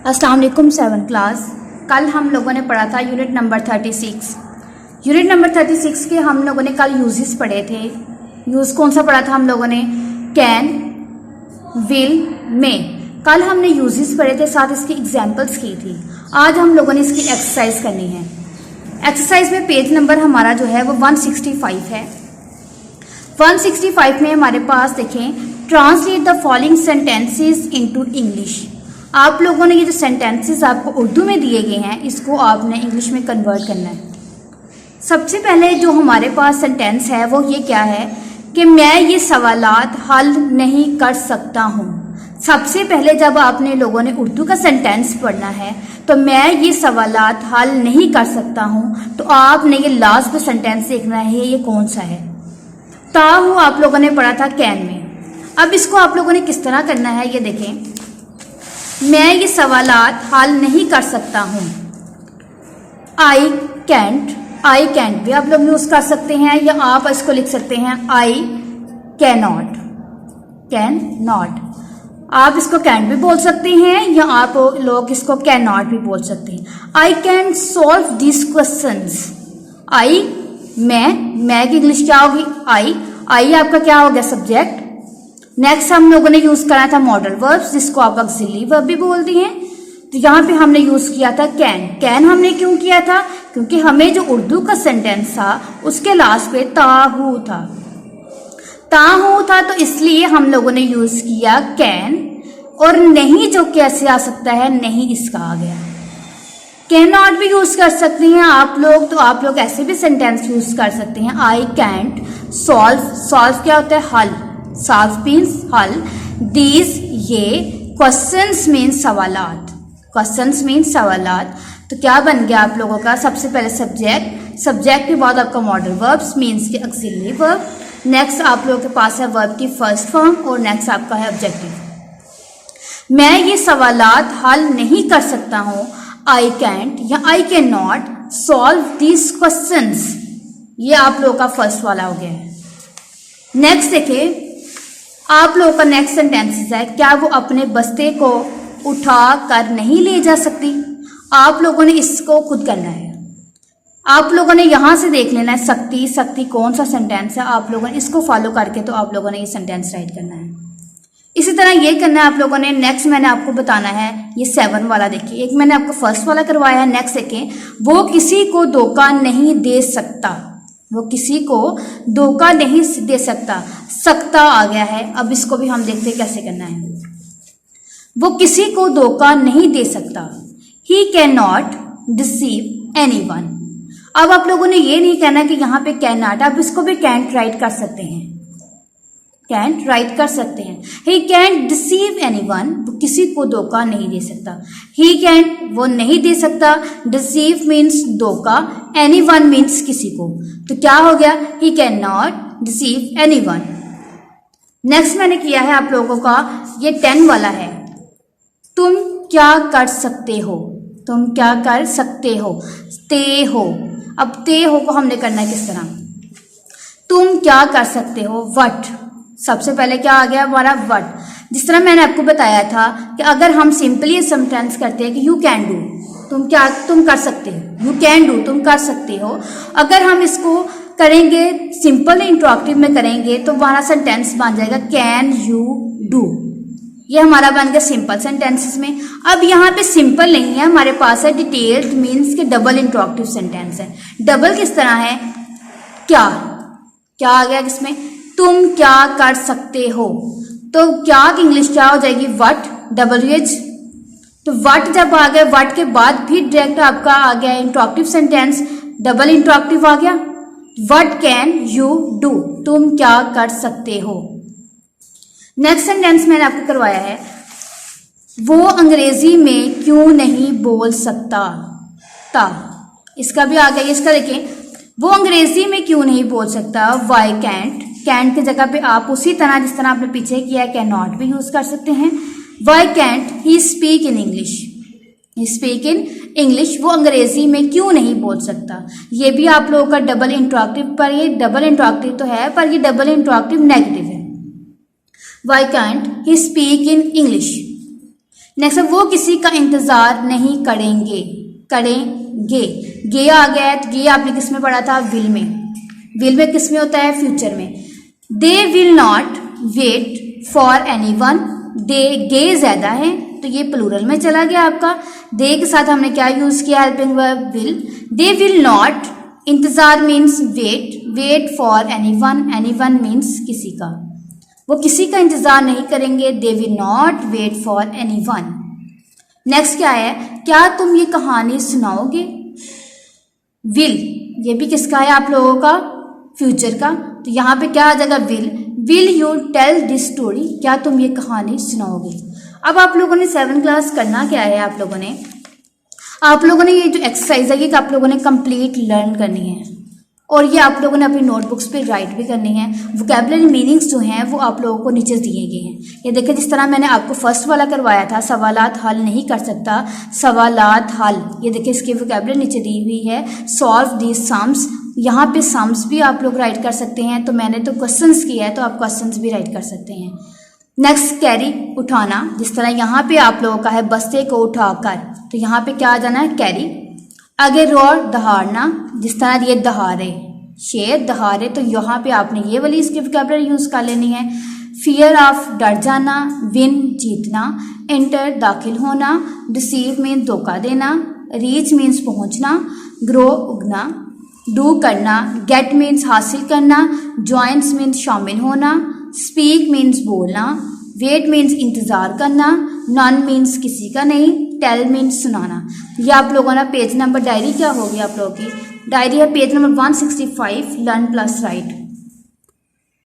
अस्सलाम वालेकुम 7th class. कल हम लोगों ने पढ़ा था यूनिट नंबर 36। यूनिट नंबर 36 के हम लोगों ने कल यूजेस पढ़े थे। यूज़ कौन सा पढ़ा था हम लोगों ने? कैन, विल, मे। कल हमने यूजेस पढ़े थे, साथ इसकी एग्जाम्पल्स की थी। आज हम लोगों ने इसकी एक्सरसाइज करनी है। एक्सरसाइज में पेज नंबर हमारा जो है वो 165 है। 165 में हमारे पास देखें, translate the following sentences into English. आप लोगों ने ये जो सेंटेंसेस आपको उर्दू में दिए गए हैं, इसको आपने इंग्लिश में कन्वर्ट करना है। सबसे पहले जो हमारे पास सेंटेंस है वो ये क्या है कि मैं ये सवालात हल नहीं कर सकता हूँ। सबसे पहले जब आपने लोगों ने उर्दू का सेंटेंस पढ़ना है तो मैं ये सवालात हल नहीं कर सकता हूँ, तो आपने ये लास्ट में सेंटेंस देखना है ये कौन सा है। ताहू आप लोगों ने पढ़ा था कैन में। अब इसको आप लोगों ने किस तरह करना है ये देखें। मैं ये सवालात हल नहीं कर सकता हूँ। आई कैंट भी आप लोग यूज कर सकते हैं, या आप इसको लिख सकते हैं आई कैन नॉट। आप इसको कैन भी बोल सकते हैं, या आप लोग इसको कैन नॉट भी बोल सकते हैं। I can solve this questions. I मैं की इंग्लिश क्या होगी? आई आपका क्या हो गया? सब्जेक्ट। नेक्स्ट हम लोगों ने यूज करा था मॉडल वर्ब्स, जिसको आप ऑक्सिलरी वर्ब भी बोलते हैं। तो यहाँ पे हमने यूज किया था कैन हमने क्यों किया था? क्योंकि हमें जो उर्दू का सेंटेंस था उसके लास्ट पे ताहू था, तो इसलिए हम लोगों ने यूज किया कैन। और नहीं जो कैसे आ सकता है? नहीं इसका आ गया। कैन नॉट भी यूज कर सकते हैं आप लोग, तो आप लोग ऐसे भी सेंटेंस यूज कर सकते हैं। आई कैंट सॉल्व क्या होता है? हल। सॉल्व मीन्स हल। दीज ये क्वेश्चंस मीन्स सवालात। तो क्या बन गया आप लोगों का? सबसे पहले सब्जेक्ट के बाद आपका मॉडल वर्ब्स मीन्स के ऑक्सिलरी वर्ब। नेक्स्ट आप लोगों के पास है वर्ब की फर्स्ट फॉर्म, और नेक्स्ट आपका है ऑब्जेक्टिव। मैं ये सवालात हल नहीं कर सकता हूँ। आई कैंट या I can not solve these questions. ये आप लोगों का फर्स्ट वाला हो गया है। नेक्स्ट देखिए, आप लोगों का नेक्स्ट सेंटेंस है, क्या वो अपने बस्ते को उठा कर नहीं ले जा सकती? आप लोगों ने इसको खुद करना है। आप लोगों ने यहां से देख लेना है सकती कौन सा सेंटेंस है। आप लोगों ने इसको फॉलो करके तो आप लोगों ने ये सेंटेंस राइट करना है। इसी तरह ये करना है आप लोगों ने। नेक्स्ट मैंने आपको बताना है ये 7 वाला। देखिए, एक मैंने आपको फर्स्ट वाला करवाया है। नेक्स्ट देखें, वो किसी को धोखा नहीं दे सकता। वो किसी को धोखा नहीं दे सकता आ गया है। अब इसको भी हम देखते हैं कैसे करना है। वो किसी को धोखा नहीं दे सकता। He can not deceive anyone. अब आप लोगों ने ये नहीं कहना कि यहाँ पे कैन नॉट, आप इसको भी कैंट राइट कर सकते हैं। ही कैंट डिसीव एनीवन, वो किसी को धोखा नहीं दे सकता। ही कैंट वो नहीं दे सकता, डिसीव मीन्स धोखा, एनीवन मीन्स किसी को। तो क्या हो गया? He can not deceive anyone. Next मैंने किया है आप लोगों का ये 10 वाला है। तुम क्या कर सकते हो? ते हो। अब ते हो को हमने करना है किस तरह? तुम क्या कर सकते हो? वट। सबसे पहले क्या आ गया हमारा? वट। जिस तरह मैंने आपको बताया था कि अगर हम सिंपली सेंटेंस करते हैं कि यू कैन डू, तुम कर सकते हो। यू कैन डू, तुम कर सकते हो। अगर हम इसको करेंगे सिंपल इंटरॉक्टिव में करेंगे तो हमारा सेंटेंस बन जाएगा कैन यू डू। ये हमारा बन गया सिंपल सेंटेंसेस में। अब यहाँ पे सिंपल नहीं है, हमारे पास है डिटेल्ड मीन्स के डबल इंटरॉक्टिव सेंटेंस है। डबल किस तरह है? क्या आ गया इसमें? तुम क्या कर सकते हो। तो क्या की इंग्लिश क्या हो जाएगी? What, WH। तो वट जब आ गया, वट के बाद फिर डायरेक्ट आपका आ गया इंटरॉक्टिव सेंटेंस, डबल इंटरॉक्टिव आ गया। वट कैन यू डू, तुम क्या कर सकते हो। नेक्स्ट सेंटेंस मैंने आपको करवाया है, वो अंग्रेजी में क्यों नहीं बोल सकता? इसका भी आ गया। इसका देखें, वो अंग्रेजी में क्यों नहीं बोल सकता? वाई कैंट की जगह पे आप उसी तरह जिस तरह आपने पीछे किया कैन नॉट भी यूज कर सकते हैं। Why can't he speak in English. वो अंग्रेजी में क्यों नहीं बोल सकता? ये भी आप लोगों का डबल इंटरॉक्टिव, पर ये डबल इंटरॉक्टिव तो है, पर ये डबल इंटरॉक्टिव नेगेटिव है। Why can't he speak in English. Next है वो किसी का इंतजार नहीं करेंगे, करेंगे। गे आ गया है तो गे आपने किस में पढ़ा था, विल में। विल में किस में होता है, फ्यूचर में। They will not wait for anyone, they गे ज्यादा है तो ये प्लूरल में चला गया आपका। दे के साथ हमने क्या यूज किया, helping verb will. They will not, इंतजार means wait, wait for anyone, anyone means किसी का, वो किसी का इंतजार नहीं करेंगे। They will not wait for anyone. Next क्या है, क्या तुम ये कहानी सुनाओगे। विल, ये भी किसका है आप लोगों का, फ्यूचर का। तो यहाँ पे क्या आ जाएगा, will you tell this story, क्या तुम ये कहानी सुनाओगे। अब आप लोगों ने 7th क्लास करना क्या है, आप लोगों ने ये जो एक्सरसाइज है ये आप लोगों ने कंप्लीट लर्न करनी है और ये आप लोगों ने अपनी नोटबुक्स पे राइट भी करनी है। वोकैबुलरी मीनिंग्स जो हैं वो आप लोगों को नीचे दिए गए हैं। ये देखिए जिस तरह मैंने आपको फर्स्ट वाला करवाया था, सवालात हल नहीं कर सकता, सवालात हल, ये देखिए इसकी वोकैबुलरी नीचे दी हुई है। सॉल्व दी सम्स, यहाँ पे सम्स भी आप लोग राइट कर सकते हैं, तो मैंने तो क्वेश्चंस किया है तो आप क्वेश्चंस भी राइट कर सकते हैं। नेक्स्ट कैरी, उठाना, जिस तरह यहाँ पे आप लोगों का है बस्ते को उठाकर, तो यहाँ पे क्या आ जाना है, कैरी। आगे रोर, दहाड़ना, जिस तरह ये दहाड़े, शेर दहाड़े, तो यहाँ पे आपने ये वाली इसकी वोकैबुलरी यूज कर लेनी है। फियर ऑफ, डर जाना। विन, जीतना। एंटर, दाखिल होना। डिसीव मीन्स धोखा देना। रीच मीन्स पहुंचना। Grow, Ugna. डू, करना। गेट मीन्स हासिल करना। ज्वाइंस मीन्स शामिल होना। स्पीक मीन्स बोलना। वेट मीन्स इंतजार करना। नॉन मीन्स किसी का नहीं। टेल मीन्स सुनाना। ये आप लोगों ना पेज नंबर, डायरी क्या होगी आप लोगों की, डायरी है page number 165, learn plus right.